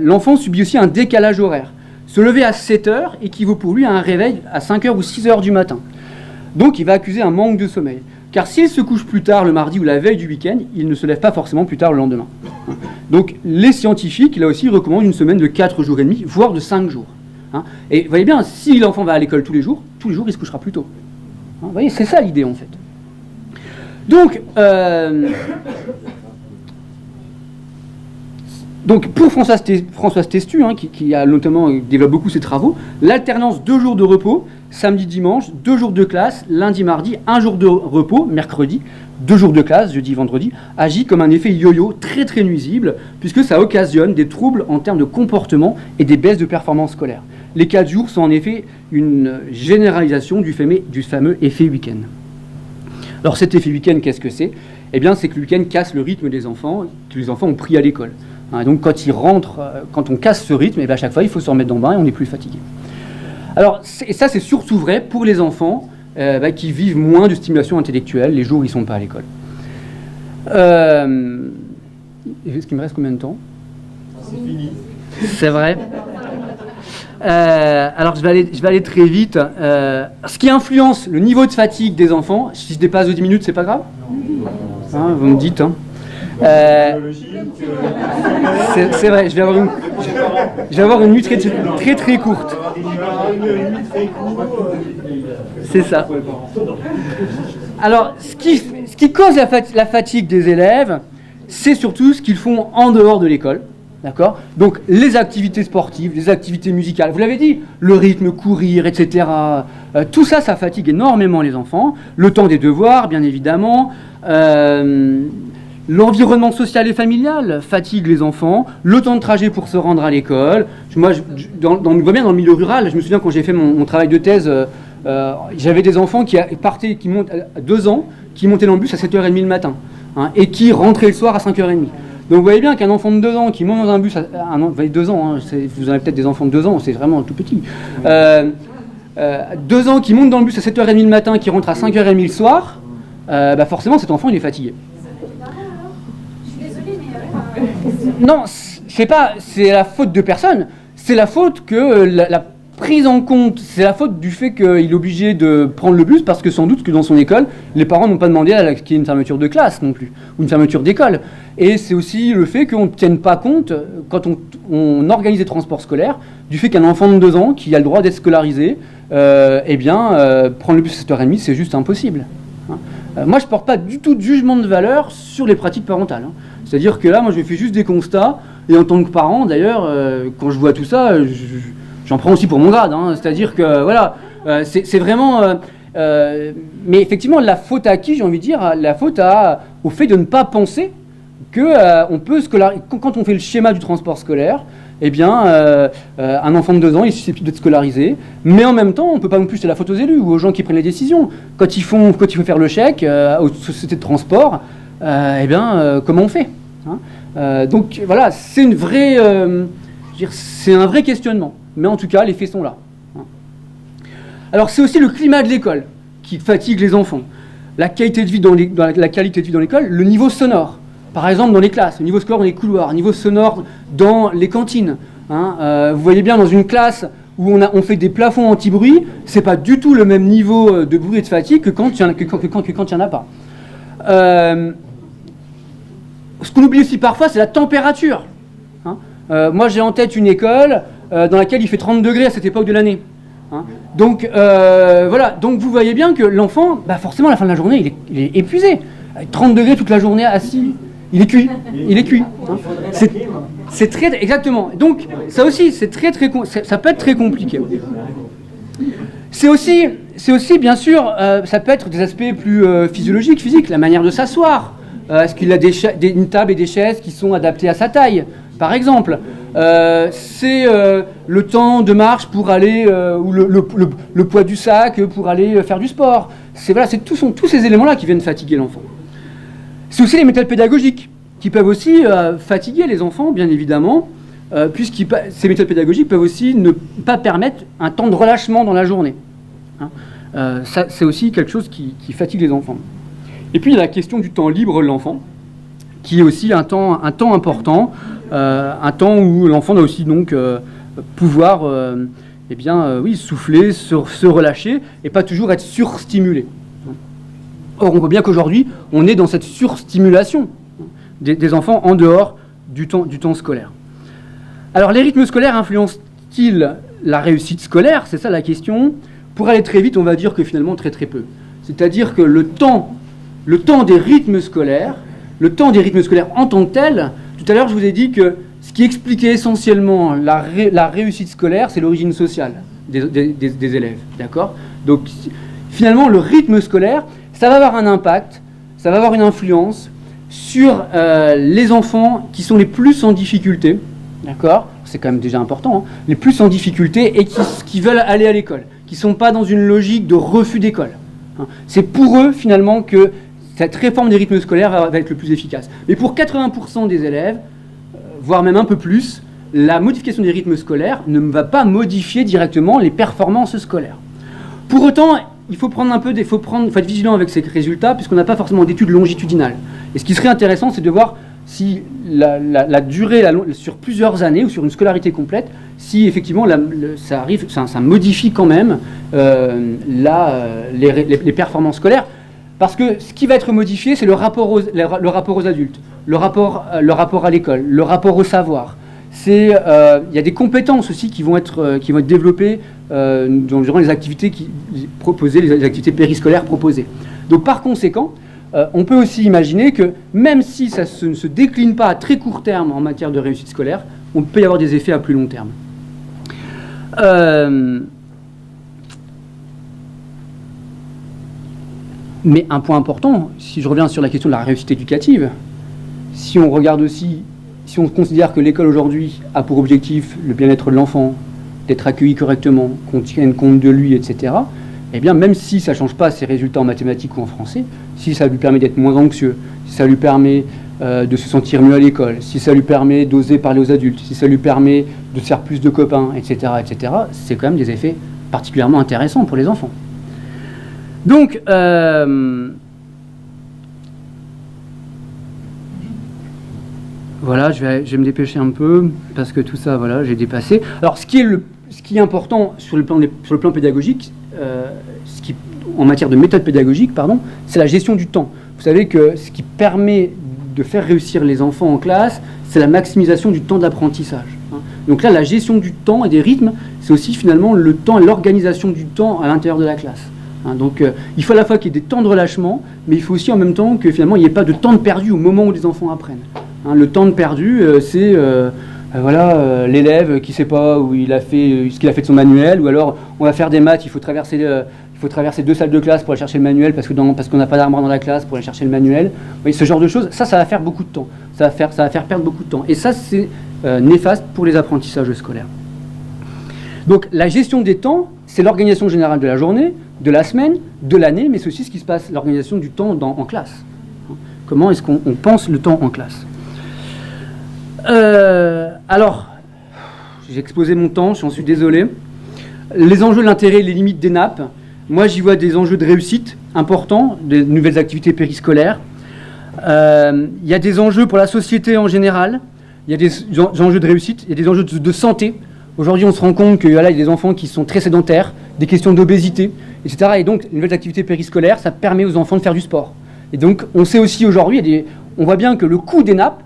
Speaker 1: l'enfant subit aussi un décalage horaire. Se lever à 7h équivaut pour lui à un réveil à 5h ou 6h du matin. Donc, il va accuser un manque de sommeil. Car s'il se couche plus tard le mardi ou la veille du week-end, il ne se lève pas forcément plus tard le lendemain. Donc les scientifiques, là aussi, recommandent une semaine de 4 jours et demi, voire de 5 jours. Et vous voyez bien, si l'enfant va à l'école tous les jours, il se couchera plus tôt. Vous voyez, c'est ça l'idée en fait. Donc pour Françoise Testu, qui a notamment développe beaucoup ses travaux, l'alternance 2 jours de repos, samedi-dimanche, 2 jours de classe, lundi-mardi, 1 jour de repos, mercredi, 2 jours de classe, jeudi-vendredi, agit comme un effet yo-yo très très nuisible, puisque ça occasionne des troubles en termes de comportement et des baisses de performance scolaire. Les 4 jours sont en effet une généralisation du fameux effet week-end. Alors cet effet week-end, qu'est-ce que c'est ? Eh bien, c'est que le week-end casse le rythme des enfants, que les enfants ont pris à l'école. Donc quand ils rentrent, quand on casse ce rythme, à chaque fois il faut se remettre dans le bain et on est plus fatigué. Alors ça c'est surtout vrai pour les enfants qui vivent moins de stimulation intellectuelle les jours où ils ne sont pas à l'école. Est-ce qu'il me reste combien de temps ?
Speaker 2: C'est fini.
Speaker 1: C'est vrai. Alors je vais aller très vite. Ce qui influence le niveau de fatigue des enfants, si je dépasse de 10 minutes, c'est pas grave ? Vous me dites. C'est vrai, je vais avoir une nuit très très, très courte. C'est ça. Alors, ce qui cause la fatigue des élèves, c'est surtout ce qu'ils font en dehors de l'école. D'accord ? Donc, les activités sportives, les activités musicales, vous l'avez dit, le rythme, courir, etc. Tout ça, ça fatigue énormément les enfants. Le temps des devoirs, bien évidemment. L'environnement social et familial fatigue les enfants, le temps de trajet pour se rendre à l'école. Moi, dans le milieu rural, je me souviens quand j'ai fait mon travail de thèse, j'avais des enfants qui montent à 2 ans, qui montaient dans le bus à 7h30 le matin, et qui rentraient le soir à 5h30. Donc vous voyez bien qu'un enfant de 2 ans qui monte dans un bus, vous avez 2 ans, vous avez peut-être des enfants de 2 ans, c'est vraiment tout petit. 2 ans qui montent dans le bus à 7h30 le matin, qui rentrent à 5h30 le soir, forcément cet enfant il est fatigué. Non, c'est la faute de personne. C'est la faute que la prise en compte, c'est la faute du fait qu'il est obligé de prendre le bus parce que sans doute que dans son école, les parents n'ont pas demandé qu'il y ait une fermeture de classe non plus, ou une fermeture d'école. Et c'est aussi le fait qu'on ne tienne pas compte, quand on organise des transports scolaires, du fait qu'un enfant de 2 ans qui a le droit d'être scolarisé, prendre le bus à 7h30, c'est juste impossible. Moi, je ne porte pas du tout de jugement de valeur sur les pratiques parentales. C'est-à-dire que là, moi, je fais juste des constats. Et en tant que parent, d'ailleurs, quand je vois tout ça, j'en prends aussi pour mon grade. C'est-à-dire que, voilà, c'est vraiment... mais effectivement, la faute à qui, j'ai envie de dire ? La faute au fait de ne pas penser qu'on peut scolariser... Quand on fait le schéma du transport scolaire, un enfant de 2 ans, il est susceptible d'être scolarisé, mais en même temps, on ne peut pas non plus jeter la faute aux élus ou aux gens qui prennent les décisions. Quand il faut faire le chèque aux sociétés de transport, comment on fait ? Donc voilà, c'est un vrai questionnement. Mais en tout cas, les faits sont là. Alors c'est aussi le climat de l'école qui fatigue les enfants. La qualité de vie dans l'école, le niveau sonore. Par exemple, dans les classes, au niveau scolaire dans les couloirs, au niveau sonore dans les cantines. Vous voyez bien dans une classe où on fait des plafonds anti-bruit, c'est pas du tout le même niveau de bruit et de fatigue que quand il n'y en a pas. Ce qu'on oublie aussi parfois, c'est la température. Moi, j'ai en tête une école dans laquelle il fait 30 degrés à cette époque de l'année. Donc, voilà. Donc, vous voyez bien que l'enfant, forcément, à la fin de la journée, il est épuisé. 30 degrés toute la journée assis, il est cuit. C'est très... Exactement. Donc, ça aussi, ça peut être très compliqué. C'est aussi, bien sûr, ça peut être des aspects plus physiologiques, physiques, la manière de s'asseoir. Est-ce qu'il a une table et des chaises qui sont adaptées à sa taille, par exemple. C'est le temps de marche pour aller, ou le poids du sac pour aller faire du sport. Tous ces éléments-là qui viennent fatiguer l'enfant. C'est aussi les méthodes pédagogiques qui peuvent aussi fatiguer les enfants, bien évidemment, puisque ces méthodes pédagogiques peuvent aussi ne pas permettre un temps de relâchement dans la journée. Ça, c'est aussi quelque chose qui fatigue les enfants. Et puis, il y a la question du temps libre de l'enfant, qui est aussi un temps important, un temps où l'enfant doit aussi donc pouvoir souffler, se relâcher, et pas toujours être surstimulé. Or, on voit bien qu'aujourd'hui, on est dans cette surstimulation des enfants en dehors du temps scolaire. Alors, les rythmes scolaires influencent-ils la réussite scolaire? C'est ça la question. Pour aller très vite, on va dire que finalement, très très peu. C'est-à-dire que le temps des rythmes scolaires en tant que tel, tout à l'heure, je vous ai dit que ce qui expliquait essentiellement la réussite scolaire, c'est l'origine sociale des élèves. D'accord? Donc, finalement, le rythme scolaire, ça va avoir un impact, ça va avoir une influence sur les enfants qui sont les plus en difficulté, d'accord? C'est quand même déjà important, les plus en difficulté et qui veulent aller à l'école, qui ne sont pas dans une logique de refus d'école. C'est pour eux, finalement, que cette réforme des rythmes scolaires va être le plus efficace. Mais pour 80% des élèves, voire même un peu plus, la modification des rythmes scolaires ne va pas modifier directement les performances scolaires. Pour autant, il faut être vigilant avec ces résultats, puisqu'on n'a pas forcément d'études longitudinales. Et ce qui serait intéressant, c'est de voir si la durée sur plusieurs années, ou sur une scolarité complète, si effectivement ça modifie quand même les performances scolaires. Parce que ce qui va être modifié, c'est le rapport aux adultes, le rapport à l'école, le rapport au savoir. Il y a des compétences aussi qui vont être développées durant les activités les activités périscolaires proposées. Donc par conséquent, on peut aussi imaginer que même si ça ne se décline pas à très court terme en matière de réussite scolaire, on peut y avoir des effets à plus long terme. Mais un point important, si je reviens sur la question de la réussite éducative, si on considère que l'école aujourd'hui a pour objectif le bien-être de l'enfant, d'être accueilli correctement, qu'on tienne compte de lui, etc., eh bien, même si ça ne change pas ses résultats en mathématiques ou en français, si ça lui permet d'être moins anxieux, si ça lui permet de se sentir mieux à l'école, si ça lui permet d'oser parler aux adultes, si ça lui permet de se faire plus de copains, etc., c'est quand même des effets particulièrement intéressants pour les enfants. Donc, voilà, je vais me dépêcher un peu, parce que tout ça, voilà, j'ai dépassé. Alors, ce qui est important sur le plan pédagogique, en matière de méthode pédagogique, c'est la gestion du temps. Vous savez que ce qui permet de faire réussir les enfants en classe, c'est la maximisation du temps d'apprentissage. Donc là, la gestion du temps et des rythmes, c'est aussi finalement le temps et l'organisation du temps à l'intérieur de la classe. Donc il faut à la fois qu'il y ait des temps de relâchement, mais il faut aussi en même temps que finalement il n'y ait pas de temps de perdu au moment où les enfants apprennent. Le temps de perdu, c'est l'élève qui ne sait pas où ce qu'il a fait de son manuel, ou alors on va faire des maths, il faut traverser 2 salles de classe pour aller chercher le manuel parce qu'on n'a pas d'armoire dans la classe pour aller chercher le manuel. Vous voyez, ce genre de choses, ça va faire beaucoup de temps. Ça va faire perdre beaucoup de temps. Et ça, c'est néfaste pour les apprentissages scolaires. Donc la gestion des temps, c'est l'organisation générale de la journée, de la semaine, de l'année, mais c'est aussi ce qui se passe, l'organisation du temps en classe. Comment est-ce qu'on pense le temps en classe? Alors, j'ai exposé mon temps, j'en suis désolé. Les enjeux de l'intérêt et les limites des nappes. Moi, j'y vois des enjeux de réussite importants, des nouvelles activités périscolaires. Il y a des enjeux pour la société en général, il y a des enjeux de réussite, il y a des enjeux de santé. Aujourd'hui, on se rend compte qu'il y a des enfants qui sont très sédentaires, des questions d'obésité, etc. Et donc, une nouvelle activité périscolaire, ça permet aux enfants de faire du sport. Et donc, on sait aussi aujourd'hui, on voit bien que le coût des nappes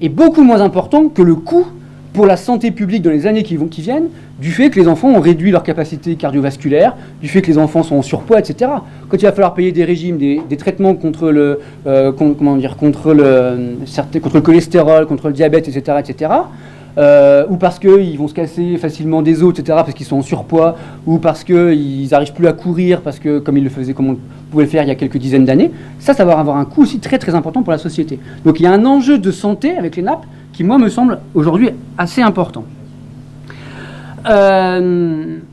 Speaker 1: est beaucoup moins important que le coût pour la santé publique dans les années qui viennent, du fait que les enfants ont réduit leur capacité cardiovasculaire, du fait que les enfants sont en surpoids, etc. Quand il va falloir payer des régimes, des traitements contre le cholestérol, contre le diabète, etc., ou parce qu'ils vont se casser facilement des os, etc., parce qu'ils sont en surpoids, ou parce qu'ils n'arrivent plus à courir, parce que comme on pouvait le faire il y a quelques dizaines d'années, ça va avoir un coût aussi très très important pour la société. Donc il y a un enjeu de santé avec les nappes qui, moi, me semble aujourd'hui assez important. Enjeu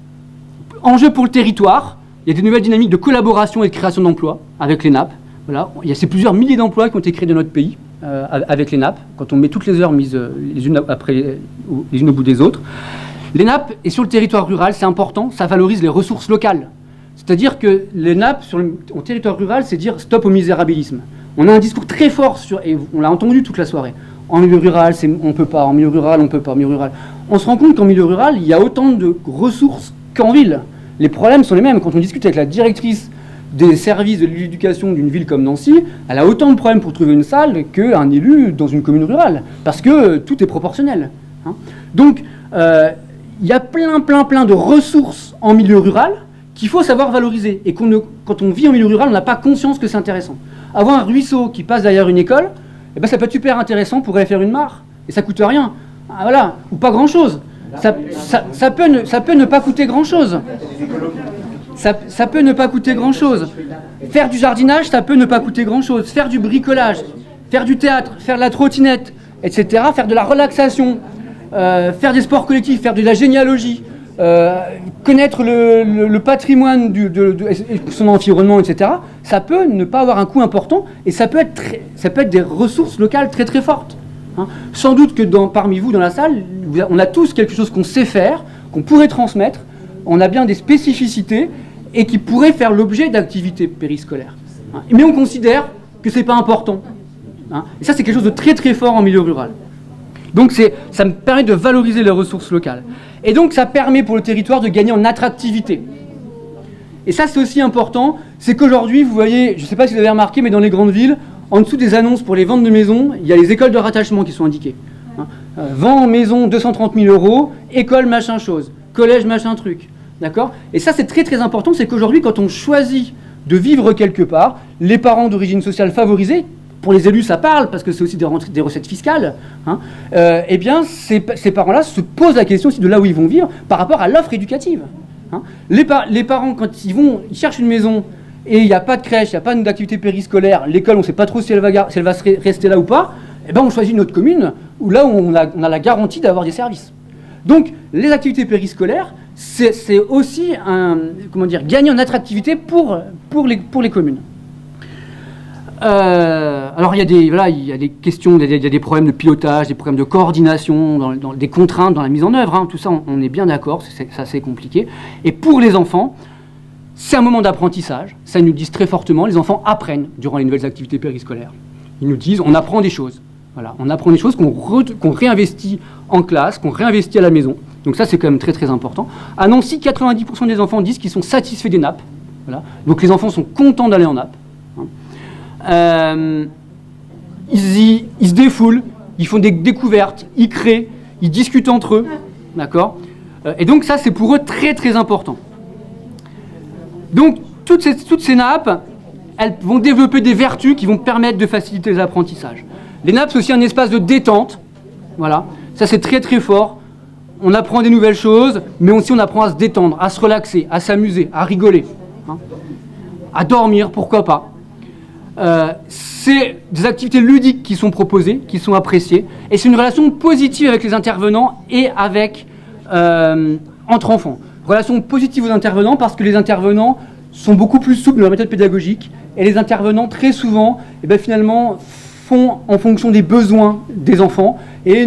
Speaker 1: pour le territoire, il y a des nouvelles dynamiques de collaboration et de création d'emplois avec les nappes. Voilà. Il y a ces plusieurs milliers d'emplois qui ont été créés dans notre pays avec les nappes, quand on met toutes les heures mises les unes après les unes au bout des autres. Les nappes, et sur le territoire rural, c'est important, ça valorise les ressources locales. C'est-à-dire que les nappes, en territoire rural, c'est dire stop au misérabilisme. On a un discours très fort, et on l'a entendu toute la soirée. En milieu rural, on ne peut pas. En milieu rural, on ne peut pas. En milieu rural. On se rend compte qu'en milieu rural, il y a autant de ressources qu'en ville. Les problèmes sont les mêmes. Quand on discute avec la directrice des services de l'éducation d'une ville comme Nancy, elle a autant de problèmes pour trouver une salle qu'un élu dans une commune rurale. Parce que tout est proportionnel. Donc, il y a plein de ressources en milieu rural qu'il faut savoir valoriser. Et quand on vit en milieu rural, on n'a pas conscience que c'est intéressant. Avoir un ruisseau qui passe derrière une école, eh ben, ça peut être super intéressant pour aller faire une mare. Et ça coûte rien. Voilà. Ou pas grand-chose. Ça peut ne pas coûter grand-chose. Ça peut ne pas coûter grand-chose. Faire du jardinage, ça peut ne pas coûter grand-chose. Faire du bricolage, faire du théâtre, faire de la trottinette, etc. Faire de la relaxation, faire des sports collectifs, faire de la généalogie, connaître le patrimoine de son environnement, etc. Ça peut ne pas avoir un coût important et ça peut être des ressources locales très très fortes. Sans doute que parmi vous dans la salle, on a tous quelque chose qu'on sait faire, qu'on pourrait transmettre. On a bien des spécificités et qui pourraient faire l'objet d'activités périscolaires. Mais on considère que c'est pas important. Et ça, c'est quelque chose de très très fort en milieu rural. Donc ça me permet de valoriser les ressources locales. Et donc ça permet pour le territoire de gagner en attractivité. Et ça, c'est aussi important, c'est qu'aujourd'hui, vous voyez, je ne sais pas si vous avez remarqué, mais dans les grandes villes, en dessous des annonces pour les ventes de maisons, il y a les écoles de rattachement qui sont indiquées. Vend maison 230 000 €, école machin chose, collège machin truc. D'accord ? Et ça, c'est très très important, c'est qu'aujourd'hui, quand on choisit de vivre quelque part, les parents d'origine sociale favorisée, pour les élus, ça parle, parce que c'est aussi des recettes fiscales, eh bien, ces parents-là se posent la question aussi de là où ils vont vivre par rapport à l'offre éducative. Les parents, quand ils cherchent une maison et il n'y a pas de crèche, il n'y a pas d'activité périscolaire, l'école, on ne sait pas trop si elle va rester là ou pas, eh ben, on choisit une autre commune où on a la garantie d'avoir des services. Donc, les activités périscolaires, c'est aussi gagner en attractivité pour les communes. Alors il y a des questions, il y a des problèmes de pilotage, des problèmes de coordination, des contraintes dans la mise en œuvre, tout ça on est bien d'accord, c'est assez compliqué. Et pour les enfants, c'est un moment d'apprentissage, ça ils nous disent très fortement, les enfants apprennent durant les nouvelles activités périscolaires. Ils nous disent, on apprend des choses, voilà, on apprend des choses qu'on réinvestit en classe, qu'on réinvestit à la maison. Donc ça c'est quand même très très important. À Nancy, 90% des enfants disent qu'ils sont satisfaits des nappes, voilà. Donc les enfants sont contents d'aller en nappe. Ils se défoulent, ils font des découvertes, ils créent, ils discutent entre eux, d'accord ? Et donc ça, c'est pour eux très très important. Donc toutes ces nappes, elles vont développer des vertus qui vont permettre de faciliter les apprentissages. Les nappes, c'est aussi un espace de détente, voilà. Ça, c'est très très fort. On apprend des nouvelles choses, mais aussi on apprend à se détendre, à se relaxer, à s'amuser, à rigoler, à dormir, pourquoi pas. C'est des activités ludiques qui sont proposées, qui sont appréciées, et c'est une relation positive avec les intervenants et avec entre enfants. Relation positive aux intervenants parce que les intervenants sont beaucoup plus souples dans leur méthode pédagogique, et les intervenants très souvent, finalement, font en fonction des besoins des enfants et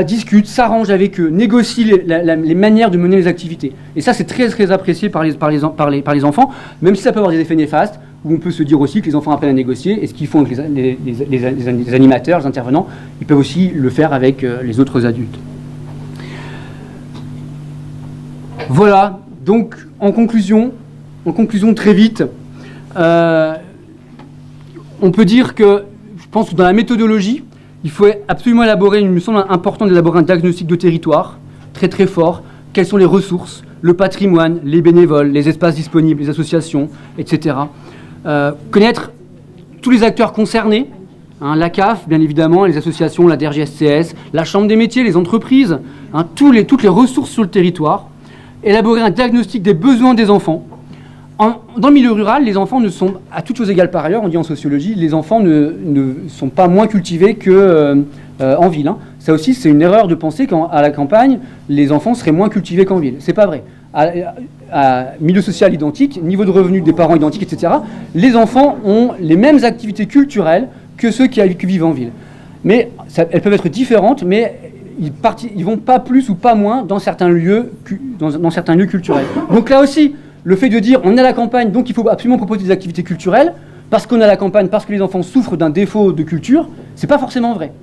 Speaker 1: discutent, s'arrangent avec eux, négocient les manières de mener les activités. Et ça, c'est très très apprécié par les enfants, même si ça peut avoir des effets néfastes, où on peut se dire aussi que les enfants apprennent à négocier, et ce qu'ils font avec les animateurs, les intervenants, ils peuvent aussi le faire avec les autres adultes. Voilà, donc en conclusion très vite, on peut dire que, je pense que dans la méthodologie, il faut absolument élaborer, il me semble important d'élaborer un diagnostic de territoire, très très fort. Quelles sont les ressources, le patrimoine, les bénévoles, les espaces disponibles, les associations, etc. Connaître tous les acteurs concernés, la CAF, bien évidemment, les associations, la DRGSCS, la Chambre des métiers, les entreprises, toutes les ressources sur le territoire. Élaborer un diagnostic des besoins des enfants. Dans le milieu rural, les enfants ne sont, à toutes choses égales par ailleurs, on dit en sociologie, les enfants ne sont pas moins cultivés qu'en ville. Ça aussi, c'est une erreur de penser qu'à la campagne, les enfants seraient moins cultivés qu'en ville. C'est pas vrai. À milieu social identique, niveau de revenus des parents identiques, etc., les enfants ont les mêmes activités culturelles que ceux qui vivent en ville. Mais elles peuvent être différentes, mais ils vont pas plus ou pas moins dans certains lieux culturels. Donc là aussi, le fait de dire on est à la campagne, donc il faut absolument proposer des activités culturelles, parce qu'on est à la campagne, parce que les enfants souffrent d'un défaut de culture, c'est pas forcément vrai.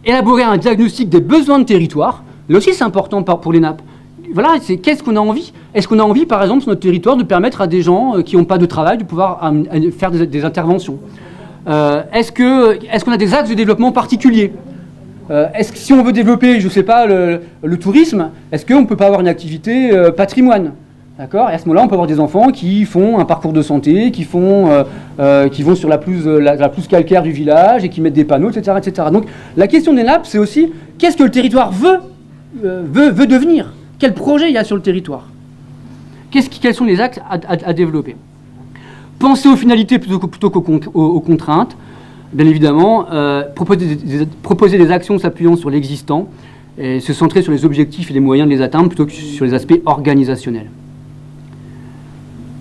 Speaker 1: Élaborer un diagnostic des besoins de territoire, là aussi c'est important pour les nappes. Voilà, c'est qu'est-ce qu'on a envie. Est-ce qu'on a envie, par exemple, sur notre territoire, de permettre à des gens qui n'ont pas de travail de pouvoir faire des interventions? Est-ce qu'on a des axes de développement particuliers? Est-ce que si on veut développer, je ne sais pas, le tourisme, est-ce qu'on ne peut pas avoir une activité patrimoine? D'accord? Et à ce moment-là, on peut avoir des enfants qui font un parcours de santé, qui vont sur la pelouse calcaire du village et qui mettent des panneaux, etc., etc. Donc la question des nappes, c'est aussi qu'est-ce que le territoire veut devenir? Quel projet il y a sur le territoire? Quels sont les axes à développer? Penser aux finalités plutôt qu'aux contraintes. Bien évidemment, proposer des actions s'appuyant sur l'existant et se centrer sur les objectifs et les moyens de les atteindre plutôt que sur les aspects organisationnels.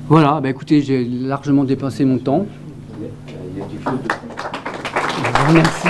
Speaker 1: Voilà, écoutez, j'ai largement dépassé mon temps. Je vous remercie.